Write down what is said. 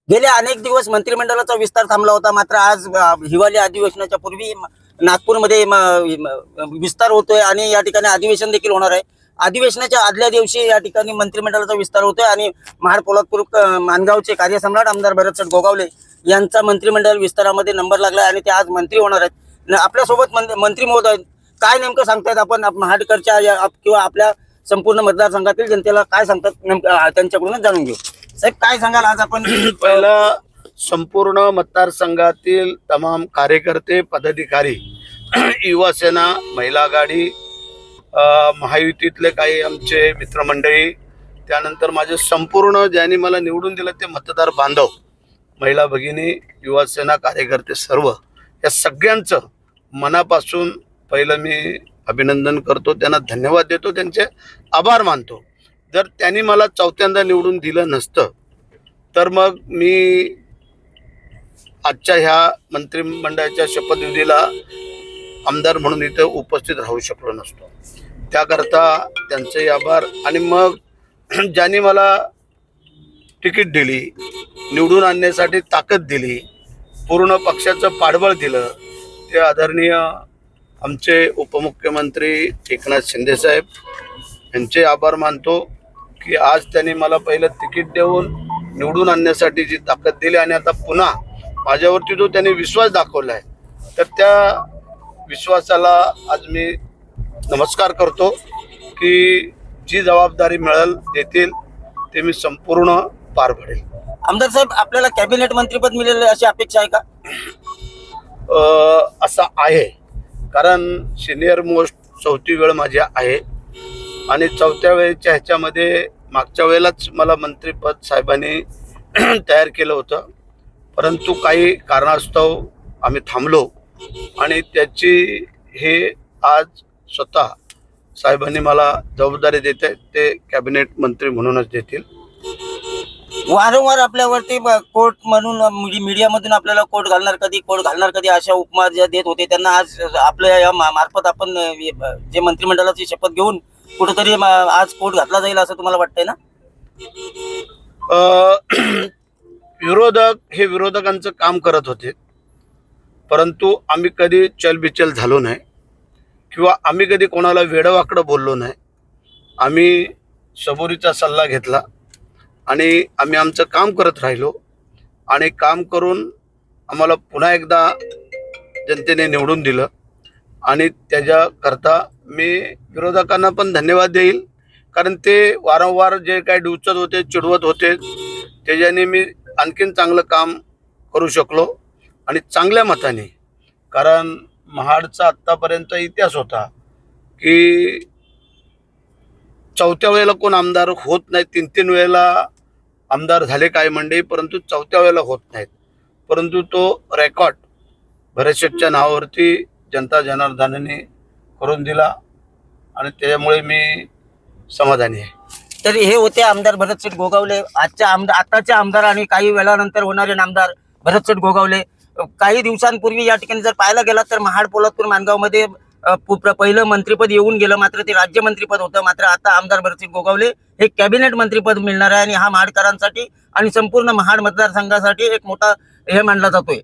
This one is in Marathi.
गेले अनेक दिवस मंत्रिमंडळाचा विस्तार थांबला होता, मात्र आज हिवाळी अधिवेशनाच्या पूर्वी नागपूरमध्ये विस्तार होतोय आणि या ठिकाणी अधिवेशन देखील होणार आहे। अधिवेशनाच्या आदल्या दिवशी या ठिकाणी मंत्रिमंडळाचा विस्तार होतोय आणि महाड पोलादपूर मानगावचे कार्यसम्राट आमदार भरतशेठ गोगावले यांचा मंत्रिमंडळ विस्तारामध्ये नंबर लागला आणि ते आज मंत्री होणार आहेत। आपल्यासोबत मंत्री महोदय काय नेमकं सांगतायत, आपण महाडकरच्या किंवा आपल्या संपूर्ण मतदारसंघातील जनतेला काय सांगतात नेमकं त्यांच्याकडूनच जाणून घेऊ। साहेब काय सांगाल आज आपण? पहिला संपूर्ण मतदारसंघातील तमाम कार्यकर्ते पदाधिकारी, युवा सेना, महिला आघाडी, महायुतीतले काही आमचे मित्रमंडळी, त्यानंतर माझे संपूर्ण ज्यांनी मला निवडून दिलं ते मतदार बांधव, महिला भगिनी, युवा सेना कार्यकर्ते, सर्व या सगळ्यांचं मनापासून पहिलं मी अभिनंदन करतो, त्यांना धन्यवाद देतो, त्यांचे आभार मानतो। जर त्यांनी मला चौथ्यांदा निवडून दिलं नसतं तर मग मी आजच्या ह्या मंत्रिमंडळाच्या शपथविधीला आमदार म्हणून इथे उपस्थित राहू शकलो नसतो। त्याकरता त्यांचे आभार। आणि मग ज्यांनी मला तिकीट दिली, निवडून आणण्यासाठी ताकद दिली, पूर्ण पक्षाचं पाठबळ दिलं, ते आदरणीय आमचे उपमुख्यमंत्री एकनाथ शिंदे साहेब यांचे आभार मानतो की आज त्यांनी मला पहिलं तिकीट देऊन निवडून आणण्यासाठी जी ताकद दिली आणि आता पुन्हा माझ्यावरती जो त्यांनी विश्वास दाखवला आहे, तर त्या विश्वासाला आज मी नमस्कार करतो की जी जबाबदारी मिळेल देतील ते मी संपूर्ण पार पडेल। आमदार साहेब, आपल्याला कॅबिनेट मंत्रीपद मिळेल अशी अपेक्षा आहे का? असं आहे, कारण सिनियर मोस्ट चौथी वेळ माझी आहे आणि चौथ्या वेळेच्या ह्याच्यामध्ये मागच्या वेळेलाच मला मंत्रिपद साहेबांनी तयार केलं होतं, परंतु काही कारणास्तव आम्ही थांबलो आणि त्याची हे आज स्वतः साहेबांनी मला जबाबदारी देत आहेत, ते कॅबिनेट मंत्री म्हणूनच देतील। वारंवार आपल्यावरती कोर्ट म्हणून मीडियामधून आपल्याला कोर्ट घालणार कधी अशा उपमा ज्या देत होते, त्यांना आज आपल्या या मार्फत आपण जे मंत्रिमंडळाची शपथ घेऊन कुठेतरी आज कोर्ट घातला जाईल असं तुम्हाला वाटतंय ना? विरोधक हे विरोधकांचं काम करत होते, परंतु आम्ही कधी चलबिचल झालो नाही किंवा आम्ही कधी कोणाला वेडवाकडं बोललो नाही। आम्ही सबुरीचा सल्ला घेतला आणि आम्ही आमचं काम करत राहिलो आणि काम करून आम्हाला पुन्हा एकदा जनतेने निवडून दिलं आणि त्याच्याकरता मी विरोधकांना पण धन्यवाद देईल, कारण ते वारंवार जे काही डिवचत होते, चिडवत होते, त्याच्याने मी आणखीन चांगलं काम करू शकलो आणि चांगल्या मताने। कारण महाडचा आत्तापर्यंत इतिहास होता की चौथ्या वेळेला कोण आमदार होत नाही, 3-3 वेळेला आमदार झाले काही मंडळी, परंतु चौथ्या वेळेला होत नाहीत। परंतु तो रेकॉर्ड भरतशेठच्या नावावरती जनता जनार्दनाने करून दिला आणि त्यामुळे मी समाधानी आहे। तर हे होते आमदार भरतशेठ गोगावले, आताचे आमदार आणि काही वेळानंतर होणारे आमदार भरतशेठ गोगावले। काही दिवसांपूर्वी या ठिकाणी जर पाहायला गेला तर महाड पोलादपूर मानगावमध्ये पहिलं मंत्रिपद येऊन गेलं, मात्र ते राज्यमंत्रीपद होतं। मात्र आता आमदार भरतशेठ गोगावले हे कॅबिनेट मंत्रिपद मिळणार आहे आणि हा महाडकरांसाठी आणि संपूर्ण महाड मतदारसंघासाठी एक मोठा हे मानला जातोय।